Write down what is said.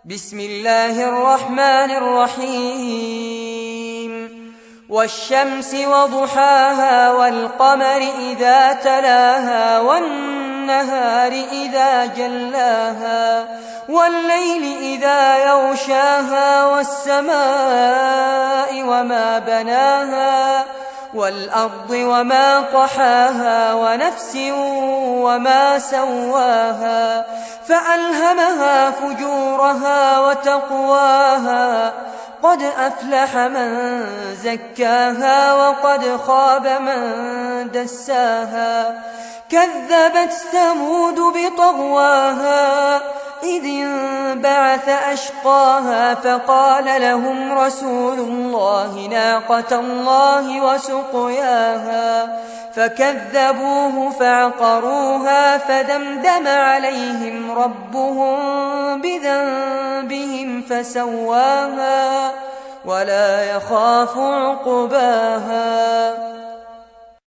بسم الله الرحمن الرحيم والشمس وضحاها والقمر إذا تلاها والنهار إذا جلاها والليل إذا يغشاها والسماء وما بناها والأرض وما طحاها ونفس وما سواها فألهمها فجورها وتقواها قد أفلح من زكاها وقد خاب من دساها كذبت ثمود بطغواها إذ انبعث أشقاها فقال لهم رسول الله ناقة الله وسقياها فكذبوه فعقروها فدمدم عليهم ربهم بذنبهم فسواها ولا يخاف عقباها